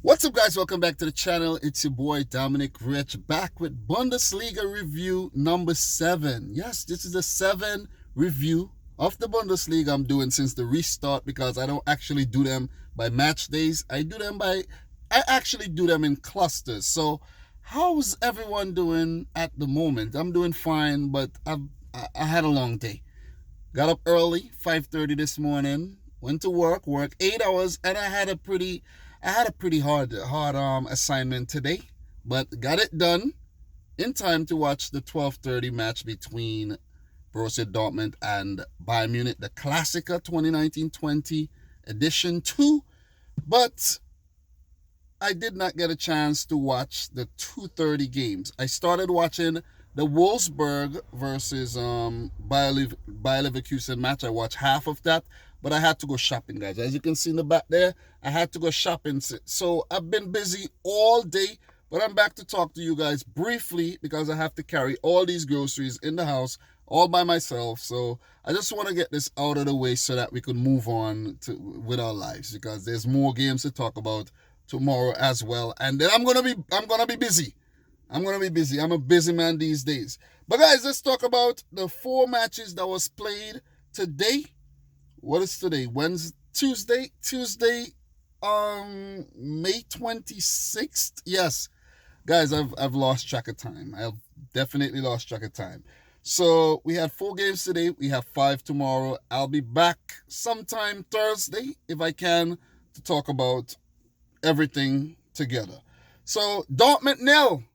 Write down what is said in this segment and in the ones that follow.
What's up, guys? Welcome back to the channel. It's your boy Dominic Rich back with Bundesliga review number 7. Yes, this is the 7 review of the Bundesliga I'm doing since the restart, because I don't actually do them by match days. I actually do them in clusters. So how's everyone doing at the moment? I'm doing fine, but I had a long day. Got up early, 5:30 this morning. Went to work 8 hours, and I had a pretty hard assignment today, but got it done in time to watch the 12:30 match between Borussia Dortmund and Bayern Munich, the Klassiker 2019-20 edition 2. But I did not get a chance to watch the 2:30 games. I started watching the Wolfsburg versus Bayer Leverkusen match. I watched half of that, but I had to go shopping, guys. As you can see in the back there, I had to go shopping. So I've been busy all day, but I'm back to talk to you guys briefly because I have to carry all these groceries in the house all by myself. So I just want to get this out of the way so that we can move on with our lives, because there's more games to talk about tomorrow as well. And then I'm gonna be busy. I'm a busy man these days. But guys, let's talk about the 4 matches that was played today. What is today? Wednesday, Tuesday, May 26th. Yes, guys, I've lost track of time. I've definitely lost track of time. So we had 4 games today. We have 5 tomorrow. I'll be back sometime Thursday if I can to talk about everything together. So Dortmund 0,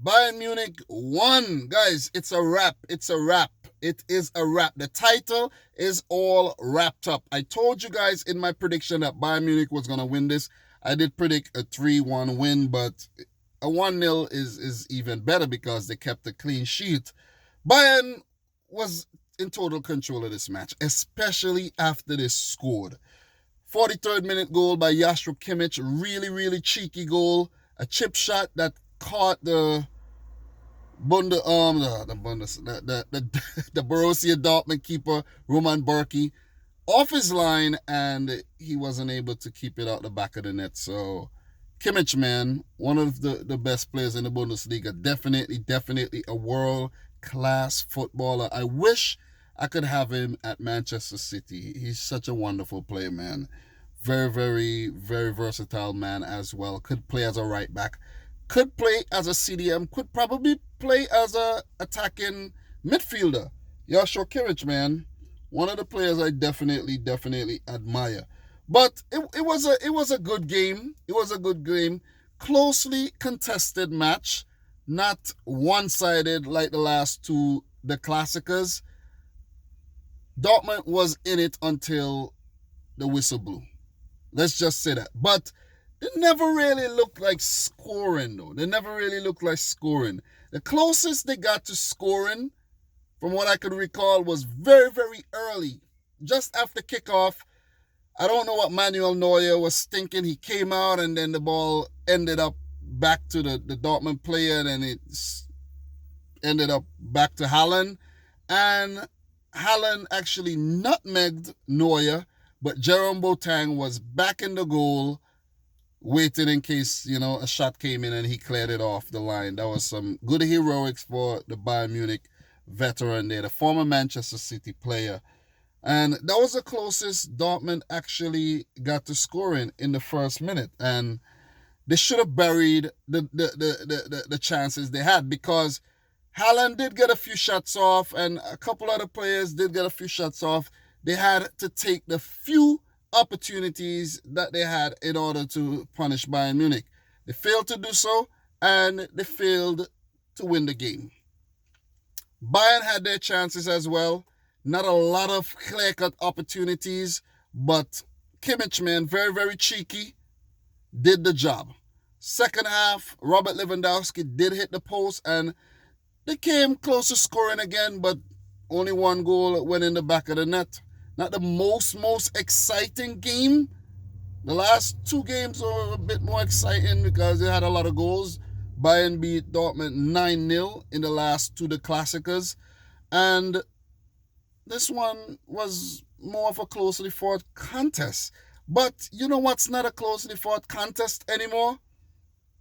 Bayern Munich 1. Guys, it's a wrap. It is a wrap. The title is all wrapped up. I told you guys in my prediction that Bayern Munich was going to win this. I did predict a 3-1 win, but a 1-0 is even better because they kept a clean sheet. Bayern was in total control of this match, especially after they scored. 43rd minute goal by Joshua Kimmich. Really cheeky goal. A chip shot that caught the Borussia Dortmund keeper Roman Bürki off his line, and he wasn't able to keep it out the back of the net. So Kimmich, man, one of the best players in the Bundesliga. Definitely a world-class footballer. I wish I could have him at Manchester City. He's such a wonderful player, man. Very versatile man as well. Could play as a right back. Could play as a CDM. Could probably play as a attacking midfielder. Joshua Kimmich, man. One of the players I definitely admire. But it was a good game. It was a good game. Closely contested match. Not one-sided like the last 2, the Classicers. Dortmund was in it until the whistle blew. Let's just say that. But they never really looked like scoring, though. The closest they got to scoring, from what I could recall, was very early. Just after kickoff. I don't know what Manuel Neuer was thinking. He came out, and then the ball ended up back to the Dortmund player, and then it ended up back to Haaland. And Haaland actually nutmegged Neuer, but Jerome Boateng was back in the goal, waiting in case, a shot came in and he cleared it off the line. That was some good heroics for the Bayern Munich veteran there, the former Manchester City player. And that was the closest Dortmund actually got to scoring in the first minute. And they should have buried the chances they had, because Haaland did get a few shots off, and a couple other players did get a few shots off. They had to take the few opportunities that they had in order to punish Bayern Munich. They failed to do so, and they failed to win the game. Bayern had their chances as well. Not a lot of clear-cut opportunities, but Kimmich, man, very cheeky, did the job. Second half, Robert Lewandowski did hit the post, and they came close to scoring again, but only 1 goal went in the back of the net. Not the most exciting game. The last 2 games were a bit more exciting because they had a lot of goals. Bayern beat Dortmund 9-0 in the last 2, the Classicers. And this one was more of a closely fought contest. But you know what's not a closely fought contest anymore?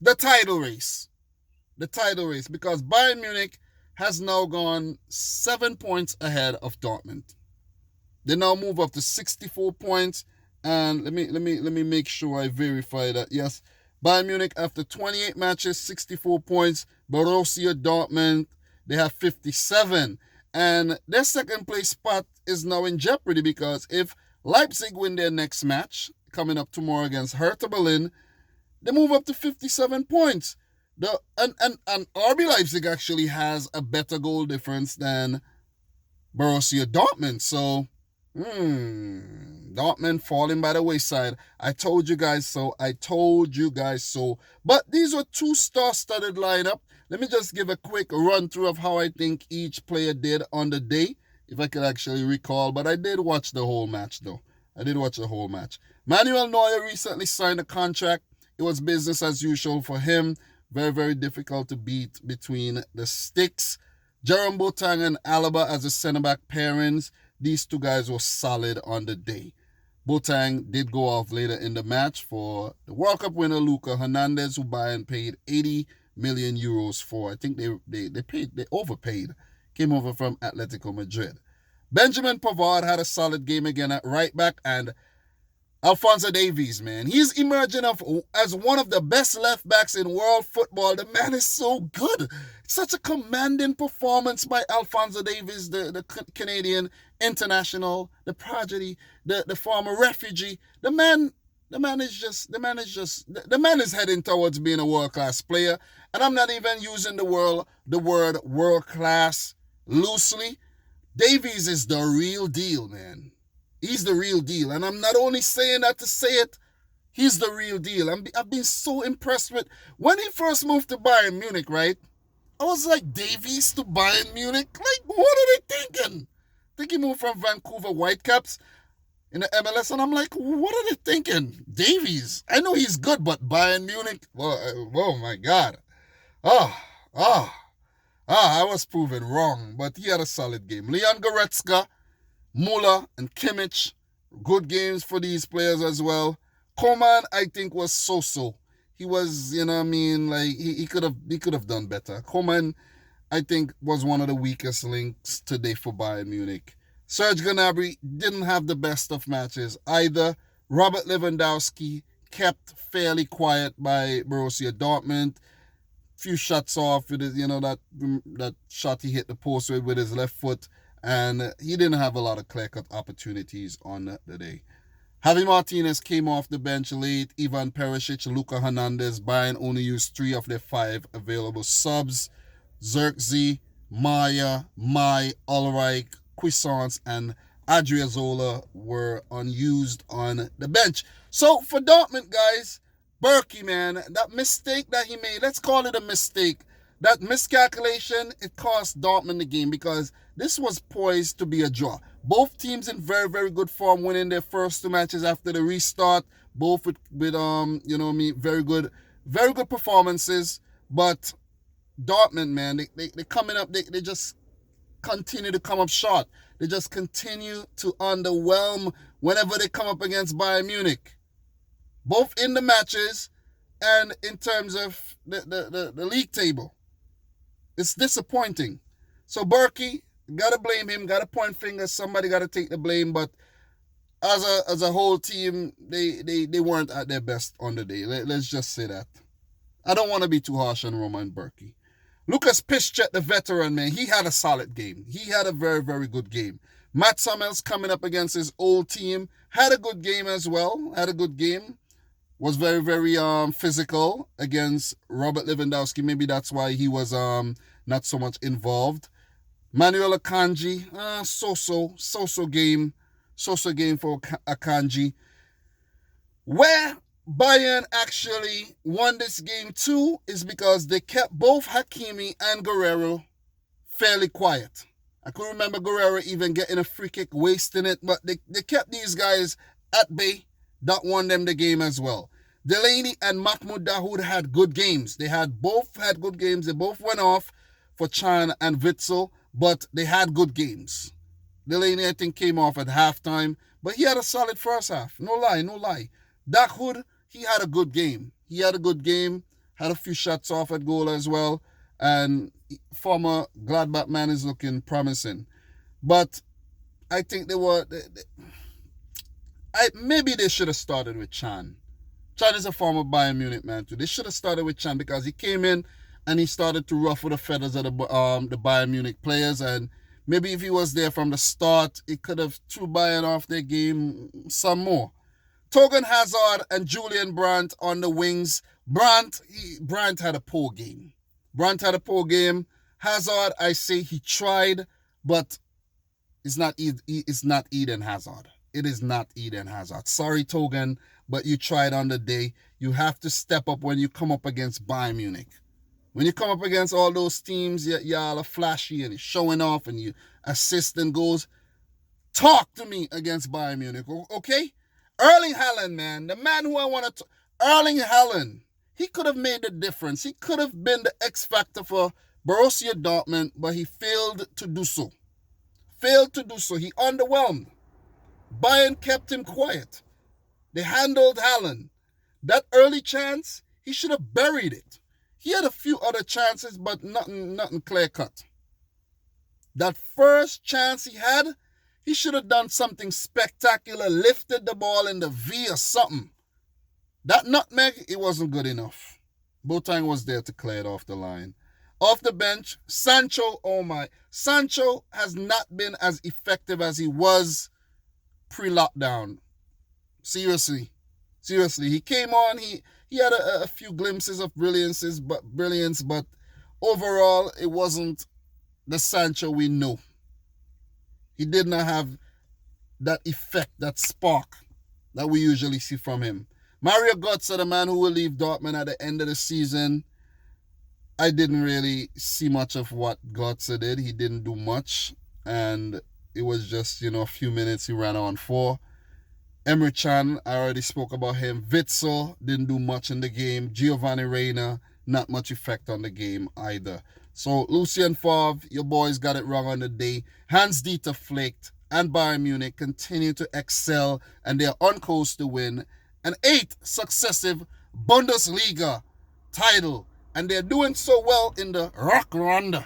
The title race. The title race, because Bayern Munich has now gone 7 points ahead of Dortmund. They now move up to 64 points. And let me make sure I verify that. Yes, Bayern Munich after 28 matches, 64 points. Borussia Dortmund, they have 57. And their second place spot is now in jeopardy, because if Leipzig win their next match coming up tomorrow against Hertha Berlin, they move up to 57 points. And RB Leipzig actually has a better goal difference than Borussia Dortmund. So, Dortmund falling by the wayside. I told you guys so. But these were two star-studded lineup. Let me just give a quick run-through of how I think each player did on the day, if I could actually recall. But I did watch the whole match, though. Manuel Neuer recently signed a contract. It was business as usual for him. Very, very difficult to beat between the sticks. Jerome Boateng and Alaba as the centre-back pairings. These two guys were solid on the day. Boateng did go off later in the match for the World Cup winner Luca Hernandez, who Bayern paid 80 million euros for. I think they overpaid. Came over from Atletico Madrid. Benjamin Pavard had a solid game again at right back, and Alphonso Davies, man, he's emerging as one of the best left backs in world football. The man is so good. Such a commanding performance by Alphonso Davies, the Canadian international, the prodigy, the former refugee. The man is heading towards being a world-class player. And I'm not even using the word world-class loosely. Davies is the real deal, man. He's the real deal. And I'm not only saying that to say it, he's the real deal. I've been so impressed with, when he first moved to Bayern Munich, right? I was like, Davies to Bayern Munich? Like, what are they thinking? I think he moved from Vancouver Whitecaps in the MLS, and I'm like, what are they thinking? Davies. I know he's good, but Bayern Munich? Oh my God. I was proven wrong, but he had a solid game. Leon Goretzka, Muller, and Kimmich, good games for these players as well. Coman, I think, was so-so. He was, like he could have done better. Coman, I think, was one of the weakest links today for Bayern Munich. Serge Gnabry didn't have the best of matches either. Robert Lewandowski kept fairly quiet by Borussia Dortmund. Few shots off with his, that shot he hit the post with his left foot. And he didn't have a lot of clear-cut opportunities on the day. Javi Martinez came off the bench late. Ivan Perisic, Luca Hernandez. Bayern only used 3 of their 5 available subs. Zirkzee, Maya, Mai, Ulreich, Cuisance, and Adriozola were unused on the bench. So for Dortmund, guys, Berkey, man, that mistake that he made, let's call it a mistake. That miscalculation, it cost Dortmund the game, because this was poised to be a draw. Both teams in very, very good form, winning their first 2 matches after the restart. Both with very good performances. But Dortmund, man, they coming up, they just continue to come up short. They just continue to underwhelm whenever they come up against Bayern Munich. Both in the matches and in terms of the league table. It's disappointing. So Berkey, gotta blame him, gotta point fingers, somebody gotta take the blame, but as a whole team, they weren't at their best on the day. Let's just say that. I don't want to be too harsh on Roman Berkey. Lucas Piszczek, the veteran, man, he had a solid game. He had a very, very good game. Matt Hummels coming up against his old team, had a good game as well. Was very, very physical against Robert Lewandowski. Maybe that's why he was not so much involved. Manuel Akanji, so-so game. So-so game for Akanji. Where Bayern actually won this game too is because they kept both Hakimi and Guerrero fairly quiet. I could remember Guerrero even getting a free kick, wasting it, but they kept these guys at bay. That won them the game as well. Delaney and Mahmoud Dahoud had good games. They both had good games. They both went off for Chan and Witzel, but they had good games. Delaney, I think, came off at halftime. But he had a solid first half. No lie, no lie. Dak Hood, he had a good game. Had a few shots off at goal as well. And former Gladbach man is looking promising. But I think maybe they should have started with Chan. Chan is a former Bayern Munich man too. They should have started with Chan because he came in and he started to ruffle the feathers of the Bayern Munich players. And maybe if he was there from the start, it could have threw Bayern off their game some more. Torgan Hazard and Julian Brandt on the wings. Brandt had a poor game. Hazard, I say he tried, but it's not Eden Hazard. It is not Eden Hazard. Sorry, Torgan, but you tried on the day. You have to step up when you come up against Bayern Munich. When you come up against all those teams, y'all are flashy and you're showing off and you assist and goals. Talk to me against Bayern Munich, okay? Erling Haaland, man, the man who I want to... Erling Haaland, he could have made the difference. He could have been the X factor for Borussia Dortmund, but he failed to do so. He underwhelmed. Bayern kept him quiet. They handled Haaland. That early chance, he should have buried it. He had a few other chances, but nothing clear-cut. That first chance he had, he should have done something spectacular, lifted the ball in the V or something. That nutmeg, it wasn't good enough. Boateng was there to clear it off the line. Off the bench, Sancho, oh my. Sancho has not been as effective as he was pre-lockdown. Seriously. He came on, he had a few glimpses of brilliance, but overall, it wasn't the Sancho we know. He did not have that effect, that spark that we usually see from him. Mario Götze, the man who will leave Dortmund at the end of the season, I didn't really see much of what Götze did. He didn't do much, and it was just, a few minutes he ran on for. Emre Can, I already spoke about him. Witsel didn't do much in the game. Giovanni Reina, not much effect on the game either. So Lucien Favre, your boys got it wrong on the day. Hans-Dieter Flick and Bayern Munich continue to excel, and they're on course to win an 8th successive Bundesliga title. And they're doing so well in the Rückrunde.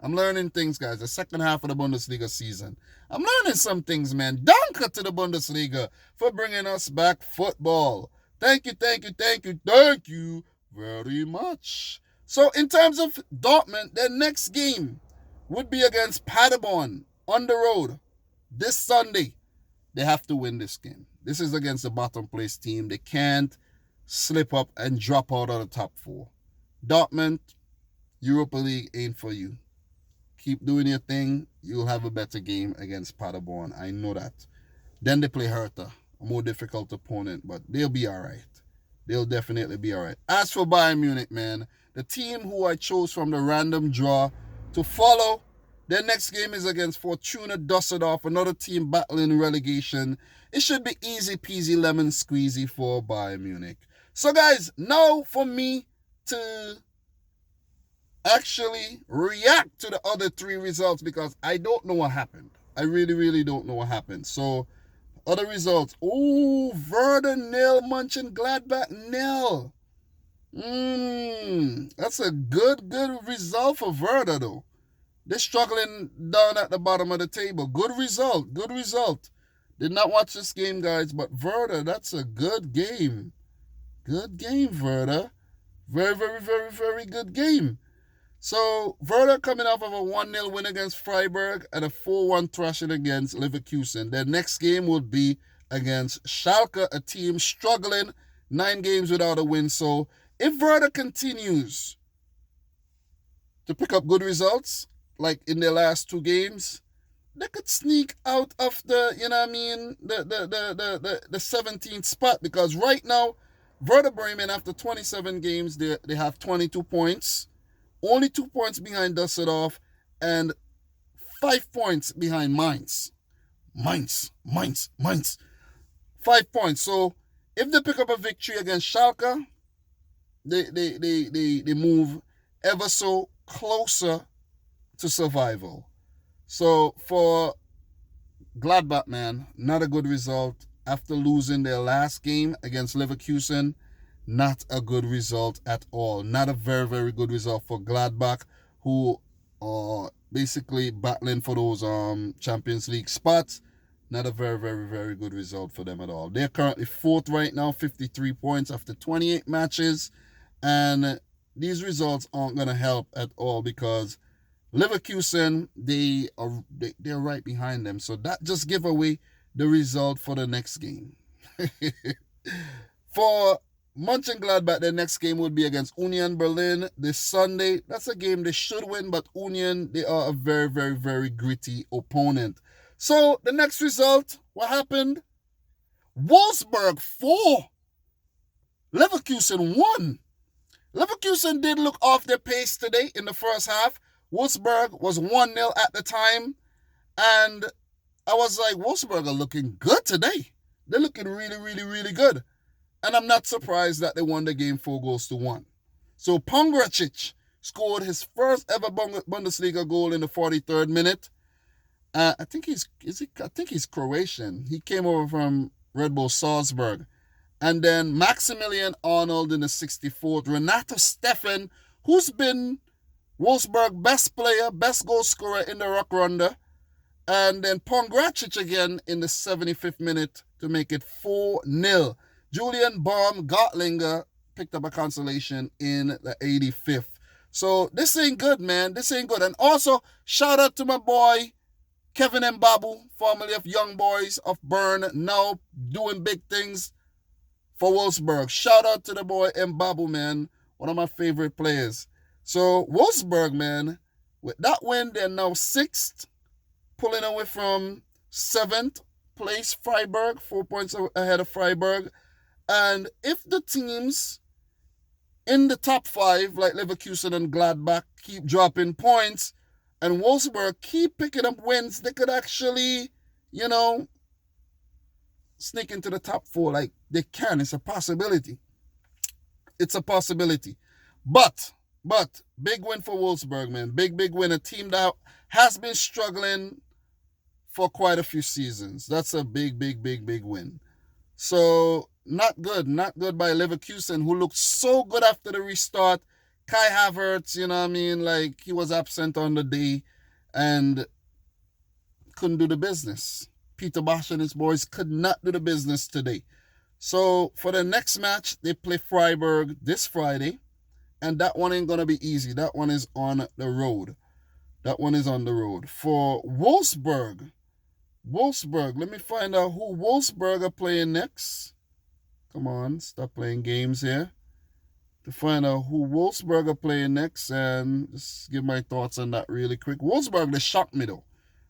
I'm learning things, guys. The second half of the Bundesliga season. I'm learning some things, man. Danke to the Bundesliga for bringing us back football. Thank you very much. So in terms of Dortmund, their next game would be against Paderborn on the road this Sunday. They have to win this game. This is against the bottom place team. They can't slip up and drop out of the top 4. Dortmund, Europa League ain't for you. Keep doing your thing. You'll have a better game against Paderborn. I know that. Then they play Hertha, a more difficult opponent, but they'll be all right. They'll definitely be all right. As for Bayern Munich, man, the team who I chose from the random draw to follow, their next game is against Fortuna Düsseldorf, another team battling relegation. It should be easy peasy lemon squeezy for Bayern Munich. So guys, now for me to actually react to the other 3 results because I don't know what happened. I really don't know what happened. So, other results. Oh, Werder 0, Mönchengladbach 0. That's a good result for Werder though. They're struggling down at the bottom of the table. Good result. Did not watch this game, guys, but Werder, that's a good game. Good game, Werder. Very good game. So, Werder coming off of a 1-0 win against Freiburg and a 4-1 thrashing against Leverkusen. Their next game will be against Schalke, a team struggling, 9 games without a win. So, if Werder continues to pick up good results, like in their last 2 games, they could sneak out of the 17th spot. Because right now, Werder Bremen, after 27 games, they have 22 points. Only 2 points behind Düsseldorf and 5 points behind Mainz. Mainz. 5 points. So if they pick up a victory against Schalke, they move ever so closer to survival. So for Gladbach, man, not a good result. After losing their last game against Leverkusen, not a good result at all. Not a very, very good result for Gladbach, who are basically battling for those Champions League spots. Not a very, very, very good result for them at all. They're currently fourth right now, 53 points after 28 matches. And these results aren't going to help at all because Leverkusen, they're right behind them. So that just give away the result for the next game. For Mönchengladbach, their next game would be against Union Berlin this Sunday. That's a game they should win, but Union, they are a very, very, very gritty opponent. So the next result, what happened? Wolfsburg 4. Leverkusen 1. Leverkusen did look off their pace today in the first half. Wolfsburg was 1-0 at the time. And I was like, Wolfsburg are looking good today. They're looking really, really, really good. And I'm not surprised that they won the game 4-1. So Pongracic scored his first ever Bundesliga goal in the 43rd minute. I think he's Croatian. He came over from Red Bull Salzburg. And then Maximilian Arnold in the 64th. Renato Steffen, who's been Wolfsburg best player, best goal scorer in the Rückrunde. And then Pongracic again in the 75th minute to make it 4-0. Julian Baumgartlinger picked up a consolation in the 85th. So this ain't good, man. This ain't good. And also, shout out to my boy, Kevin Mbabu, formerly of Young Boys of Bern, now doing big things for Wolfsburg. Shout out to the boy Mbabu, man. One of my favorite players. So Wolfsburg, man, with that win, they're now 6th, pulling away from 7th place Freiburg, 4 points ahead of Freiburg. And if the teams in the top 5, like Leverkusen and Gladbach, keep dropping points, and Wolfsburg keep picking up wins, they could actually, sneak into the top 4 like they can. It's a possibility. It's a possibility. But, big win for Wolfsburg, man. Big win. A team that has been struggling for quite a few seasons. That's a big win. So, not good by Leverkusen, who looked so good after the restart. Kai Havertz, like he was absent on the day and couldn't do the business. Peter Bosch and his boys could not do the business today. So for the next match, they play Freiburg this Friday, and that one ain't going to be easy. That one is on the road. For Wolfsburg, let me find out who Wolfsburg are playing next. Come on, stop playing games here. To find out who Wolfsburg are playing next and just give my thoughts on that really quick. Wolfsburg, they shocked me though.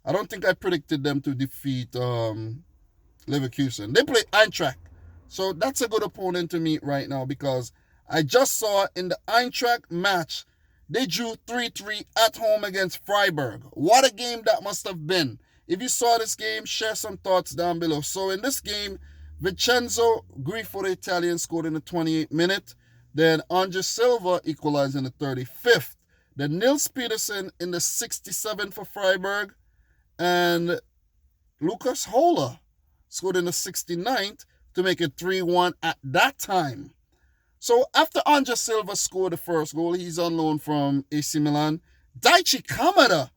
I don't think I predicted them to defeat Leverkusen. They play Eintracht. So that's a good opponent to meet right now because I just saw in the Eintracht match, they drew 3-3 at home against Freiburg. What a game that must have been. If you saw this game, share some thoughts down below. So in this game, Vincenzo Grifo, the Italian, scored in the 28th minute. Then Andre Silva equalized in the 35th. Then Nils Petersen in the 67th for Freiburg. And Lucas Hola scored in the 69th to make it 3-1 at that time. So after Andre Silva scored the first goal, he's on loan from AC Milan. Daichi Kamada,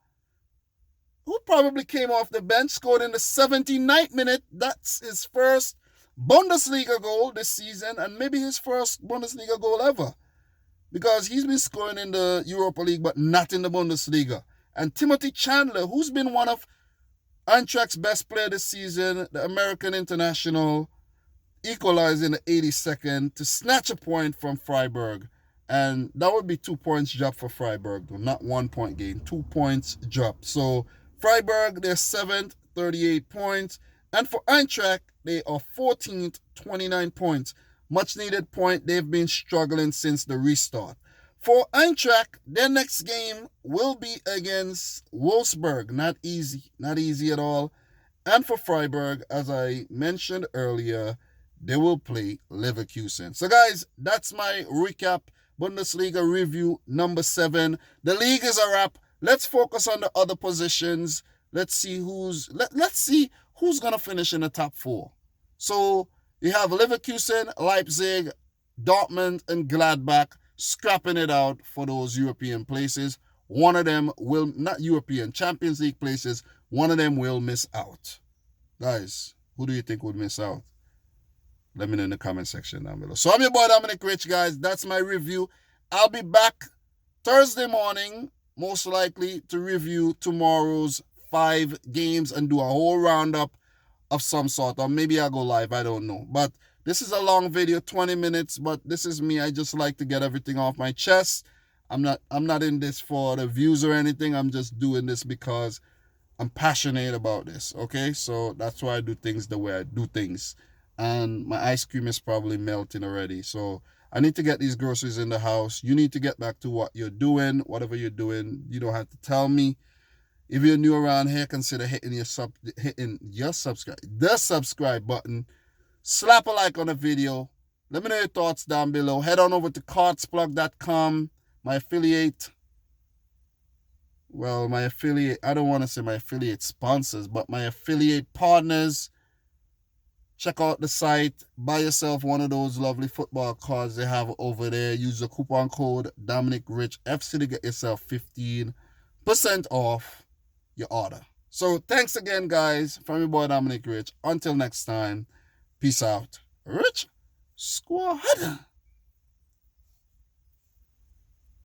who probably came off the bench, scored in the 79th minute. That's his first Bundesliga goal this season and maybe his first Bundesliga goal ever because he's been scoring in the Europa League but not in the Bundesliga. And Timothy Chandler, who's been one of Eintracht's best player this season, the American international, equalized in the 82nd to snatch a point from Freiburg. And that would be 2 points drop for Freiburg, though, not 1 point gain, 2 points drop. So Freiburg, they're 7th, 38 points. And for Eintracht, they are 14th, 29 points. Much needed point. They've been struggling since the restart. For Eintracht, their next game will be against Wolfsburg. Not easy at all. And for Freiburg, as I mentioned earlier, they will play Leverkusen. So guys, that's my recap. Bundesliga review number 7. The league is a wrap. Let's focus on the other positions. Let's see let's see who's gonna finish in the top 4. So you have Leverkusen, Leipzig, Dortmund, and Gladbach scrapping it out for those European places. One of them will, not European, Champions League places, one of them will miss out. Guys, who do you think would miss out? Let me know in the comment section down below. So I'm your boy Dominic Rich, guys. That's my review. I'll be back Thursday morning, most likely, to review tomorrow's 5 games and do a whole roundup of some sort. Or maybe I'll go live, I don't know. But this is a long video, 20 minutes, but this is me. I just like to get everything off my chest. I'm not in this for the views or anything. I'm just doing this because I'm passionate about this, okay? So that's why I do things the way I do things. And my ice cream is probably melting already. So I need to get these groceries in the house. You need to get back to what you're doing. Whatever you're doing, you don't have to tell me. If you're new around here, consider hitting the subscribe button. Slap a like on the video. Let me know your thoughts down below. Head on over to cardsplug.com. My affiliate, I don't want to say my affiliate sponsors, but my affiliate partners. Check out the site. Buy yourself one of those lovely football cards they have over there. Use the coupon code Dominic Rich FC to get yourself 15% off your order. So thanks again, guys, from your boy Dominic Rich. Until next time, peace out. Rich Squad.